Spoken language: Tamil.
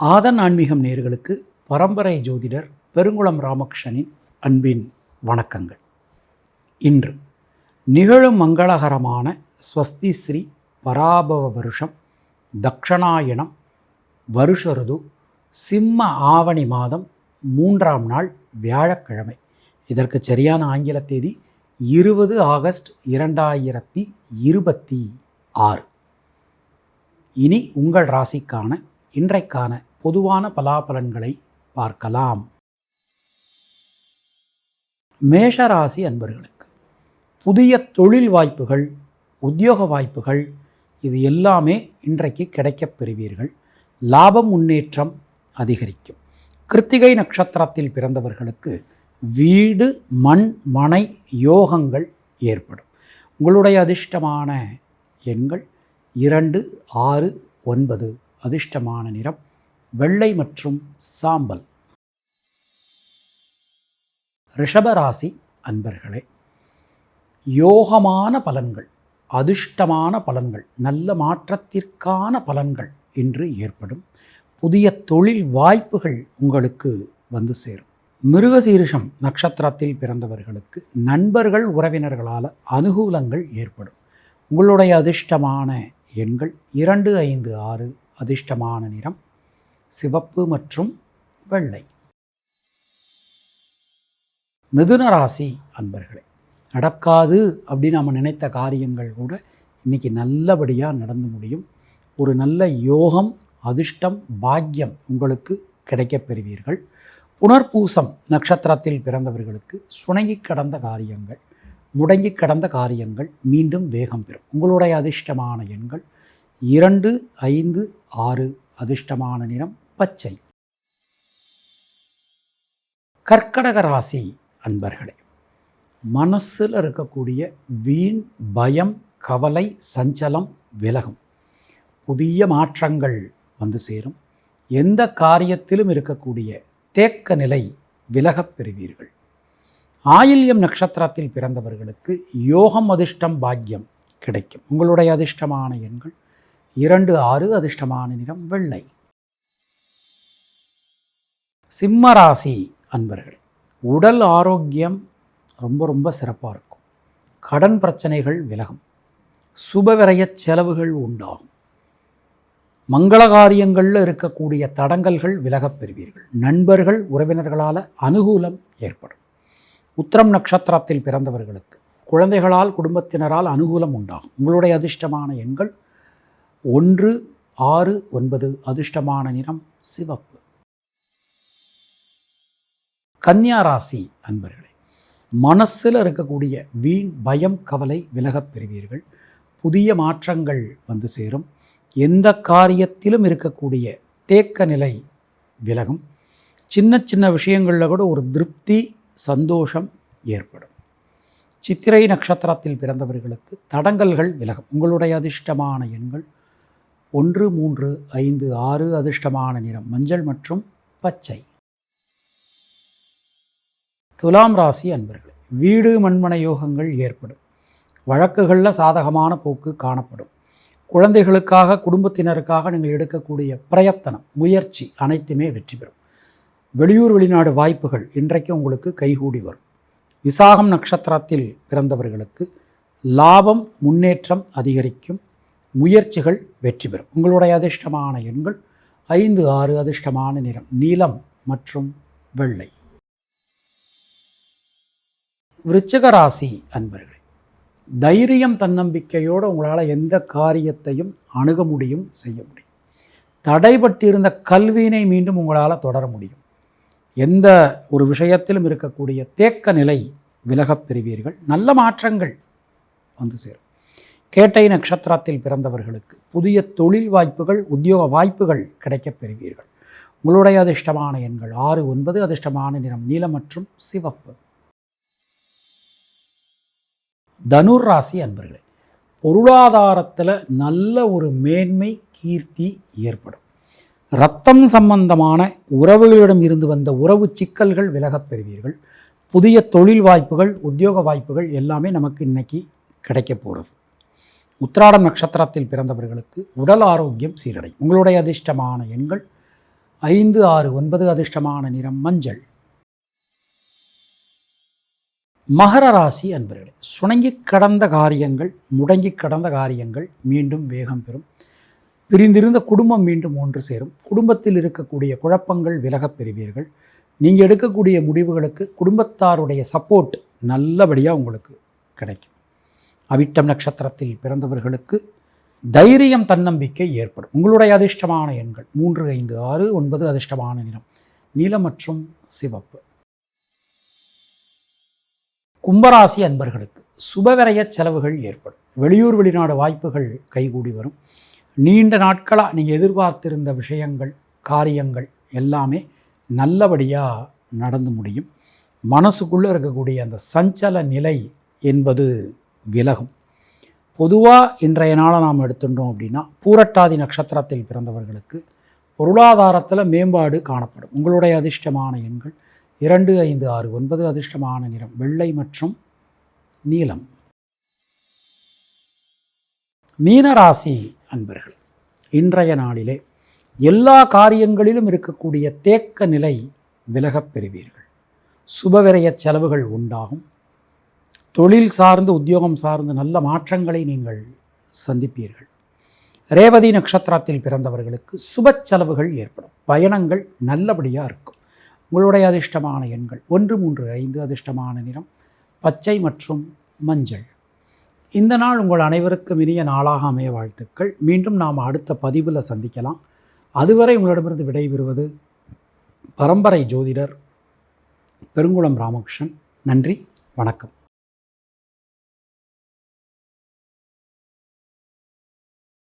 ஆதன் ஆன்மீகம் நேயர்களுக்கு பரம்பரை ஜோதிடர் பெருங்குளம் ராமகிருஷ்ணனின் அன்பின் வணக்கங்கள். இன்று நிகழும் மங்களகரமான ஸ்வஸ்தி ஸ்ரீ பராபவ வருஷம் தக்ஷணாயணம் வருஷ ருது சிம்ம ஆவணி மாதம் 3ஆம் நாள் வியாழக்கிழமை. இதற்கு சரியான ஆங்கில தேதி 20 ஆகஸ்ட் 2026. இனி உங்கள் ராசிக்கான இன்றைக்கான பொதுவான பலாபலன்களை பார்க்கலாம். மேஷராசி அன்பர்களுக்கு புதிய தொழில் வாய்ப்புகள், உத்தியோக வாய்ப்புகள் இது எல்லாமே இன்றைக்கு கிடைக்கப் பெறுவீர்கள். லாபம் முன்னேற்றம் அதிகரிக்கும். கிருத்திகை நட்சத்திரத்தில் பிறந்தவர்களுக்கு வீடு மண் மனை யோகங்கள் ஏற்படும். உங்களுடைய அதிர்ஷ்டமான எண்கள் 2, 6, 9. அதிர்ஷ்டமான நிறம் வெள்ளை மற்றும் சாம்பல். ரிஷபராசி அன்பர்களே, யோகமான பலன்கள், அதிர்ஷ்டமான பலன்கள், நல்ல மாற்றத்திற்கான பலன்கள் இன்று ஏற்படும். புதிய தொழில் வாய்ப்புகள் உங்களுக்கு வந்து சேரும். மிருகசீரிஷம் நட்சத்திரத்தில் பிறந்தவர்களுக்கு நண்பர்கள் உறவினர்களால் அனுகூலங்கள் ஏற்படும். உங்களுடைய அதிர்ஷ்டமான எண்கள் 2, 5, 6. அதிர்ஷ்டமான நிறம் சிவப்பு மற்றும் வெள்ளை. மிதுன ராசி அன்பர்களே, நடக்காது அப்படின்னு நம்ம நினைத்த காரியங்கள் கூட இன்றைக்கி நல்லபடியாக நடந்து முடியும். ஒரு நல்ல யோகம், அதிர்ஷ்டம், பாக்கியம் உங்களுக்கு கிடைக்கப் பெறுவீர்கள். புனர்பூசம் நட்சத்திரத்தில் பிறந்தவர்களுக்கு சுணங்கி கடந்த காரியங்கள், முடங்கி கடந்த காரியங்கள் மீண்டும் வேகம் பெறும். உங்களுடைய அதிர்ஷ்டமான எண்கள் 2, 5, 6. அதிர்ஷ்டமான நிறம் பச்சை. கர்க்கடக ராசி அன்பர்களே, மனசில் இருக்கக்கூடிய வீண் பயம், கவலை, சஞ்சலம் விலகும். புதிய மாற்றங்கள் வந்து சேரும். எந்த காரியத்திலும் இருக்கக்கூடிய தேக்க நிலை விலகப் பெறுவீர்கள். ஆயில்யம் நட்சத்திரத்தில் பிறந்தவர்களுக்கு யோகம், அதிர்ஷ்டம், பாக்கியம் கிடைக்கும். உங்களுடைய அதிர்ஷ்டமான எண்கள் 2, 6. அதிர்ஷ்டமான நிறம் வெள்ளை. சிம்மராசி அன்பர்களே, உடல் ஆரோக்கியம் ரொம்ப சிறப்பாக இருக்கும். கடன் பிரச்சனைகள் விலகும். சுபவிரய செலவுகள் உண்டாகும். மங்கள காரியங்களில் இருக்கக்கூடிய தடங்கல்கள் விலகப் பெறுவீர்கள். நண்பர்கள் உறவினர்களால் அனுகூலம் ஏற்படும். உத்திரம் நட்சத்திரத்தில் பிறந்தவர்களுக்கு குழந்தைகளால், குடும்பத்தினரால் அனுகூலம் உண்டாகும். உங்களுடைய அதிர்ஷ்டமான எண்கள் 1, 6, 9. அதிர்ஷ்டமான நிறம் சிவப்பு. கன்னியா ராசி அன்பர்களே, மனசில் இருக்கக்கூடிய வீண் பயம், கவலை விலகப் பெறுவீர்கள். புதிய மாற்றங்கள் வந்து சேரும். எந்த காரியத்திலும் இருக்கக்கூடிய தேக்க நிலை விலகும். சின்ன விஷயங்களில் கூட ஒரு திருப்தி, சந்தோஷம் ஏற்படும். சித்திரை நட்சத்திரத்தில் பிறந்தவர்களுக்கு தடங்கல்கள் விலகும். உங்களுடைய அதிர்ஷ்டமான எண்கள் 1, 3, 5, 6. அதிர்ஷ்டமான நிறம் மஞ்சள் மற்றும் பச்சை. துலாம் ராசி அன்பர்களே, வீடு மண்மனை யோகங்கள் ஏற்படும். வழக்குகளில் சாதகமான போக்கு காணப்படும். குழந்தைகளுக்காக, குடும்பத்தினருக்காக நீங்கள் எடுக்கக்கூடிய பிரயத்தனம், முயற்சி அனைத்துமே வெற்றி பெறும். வெளியூர் வெளிநாடு வாய்ப்புகள் இன்றைக்கு உங்களுக்கு கைகூடி வரும். விசாகம் நட்சத்திரத்தில் பிறந்தவர்களுக்கு லாபம், முன்னேற்றம் அதிகரிக்கும். முயற்சிகள் வெற்றி பெறும். உங்களுடைய அதிர்ஷ்டமான எண்கள் 5, 6. அதிர்ஷ்டமான நிறம் நீலம் மற்றும் வெள்ளை. விருச்சிக ராசி அன்பர்களே, தைரியம், தன்னம்பிக்கையோடு உங்களால் எந்த காரியத்தையும் அணுக முடியும், செய்ய முடியும். தடைபட்டிருந்த கல்வியினை மீண்டும் உங்களால் தொடர முடியும். எந்த ஒரு விஷயத்திலும் இருக்கக்கூடிய தேக்க நிலை விலகப் பெறுவீர்கள். நல்ல மாற்றங்கள் வந்து சேரும். கேட்டை நட்சத்திரத்தில் பிறந்தவர்களுக்கு புதிய தொழில் வாய்ப்புகள், உத்தியோக வாய்ப்புகள் கிடைக்கப் பெறுவீர்கள். உங்களுடைய அதிர்ஷ்டமான எண்கள் 6, 9. அதிர்ஷ்டமான நிறம் நீலம் மற்றும் சிவப்பு. தனுர் ராசி அன்பர்களே, பொருளாதாரத்தில் நல்ல ஒரு மேன்மை, கீர்த்தி ஏற்படும். இரத்தம் சம்பந்தமான உறவுகளிடம் இருந்து வந்த உறவு சிக்கல்கள் விலகப் பெறுவீர்கள். புதிய தொழில் வாய்ப்புகள், உத்தியோக வாய்ப்புகள் எல்லாமே நமக்கு இன்னைக்கு கிடைக்கப் போகிறது. உத்திராடம் நட்சத்திரத்தில் பிறந்தவர்களுக்கு உடல் ஆரோக்கியம் சீரடையும். உங்களுடைய அதிர்ஷ்டமான எண்கள் 5, 6, 9 அதிர்ஷ்டமான நிறம் மஞ்சள். மகர ராசி அன்பர்களே, சுணங்கி கடந்த காரியங்கள், முடங்கி கடந்த காரியங்கள் மீண்டும் வேகம் பெறும். பிரிந்திருந்த குடும்பம் மீண்டும் ஒன்று சேரும். குடும்பத்தில் இருக்கக்கூடிய குழப்பங்கள் விலகப் பெறுவீர்கள். நீங்கள் எடுக்கக்கூடிய முடிவுகளுக்கு குடும்பத்தாருடைய சப்போர்ட் நல்லபடியாக உங்களுக்கு கிடைக்கும். அவிட்டம் நட்சத்திரத்தில் பிறந்தவர்களுக்கு தைரியம், தன்னம்பிக்கை ஏற்படும். உங்களுடைய அதிர்ஷ்டமான எண்கள் 3, 5, 6, 9 அதிர்ஷ்டமான நிறம் நீலம் மற்றும் சிவப்பு. கும்பராசி அன்பர்களுக்கு சுபவிரய செலவுகள் ஏற்படும். வெளியூர் வெளிநாடு வாய்ப்புகள் கைகூடி வரும். நீண்ட நாட்களாக நீங்கள் எதிர்பார்த்திருந்த விஷயங்கள், காரியங்கள் எல்லாமே நல்லபடியாக நடந்து முடியும். மனசுக்குள்ளே இருக்கக்கூடிய அந்த சஞ்சல நிலை என்பது விலகும். பொதுவாக இன்றைய நாளை நாம் எடுத்துட்டோம் அப்படின்னா, பூரட்டாதி நட்சத்திரத்தில் பிறந்தவர்களுக்கு பொருளாதாரத்தில் மேம்பாடு காணப்படும். உங்களுடைய அதிர்ஷ்டமான எண்கள் 2, 5, 6, 9 அதிர்ஷ்டமான நிறம் வெள்ளை மற்றும் நீலம். மீனராசி அன்பர்கள், இன்றைய நாளிலே எல்லா காரியங்களிலும் இருக்கக்கூடிய தேக்க நிலை விலகப் பெறுவீர்கள். சுபவிரய செலவுகள் உண்டாகும். தொழில் சார்ந்து, உத்தியோகம் சார்ந்து நல்ல மாற்றங்களை நீங்கள் சந்திப்பீர்கள். ரேவதி நட்சத்திரத்தில் பிறந்தவர்களுக்கு சுப செலவுகள் ஏற்படும். பயணங்கள் நல்லபடியாக இருக்கும். உங்களுடைய அதிர்ஷ்டமான எண்கள் 1, 3, 5 அதிர்ஷ்டமான நிறம் பச்சை மற்றும் மஞ்சள். இந்த நாள் உங்கள் அனைவருக்கும் இனிய நாளாக அமைய வாழ்த்துக்கள். மீண்டும் நாம் அடுத்த பதிவில் சந்திக்கலாம். அதுவரை உங்களிடமிருந்து விடைபெறுவது பரம்பரை ஜோதிடர் பெருங்குளம் ராமகிருஷ்ணன். நன்றி, வணக்கம்.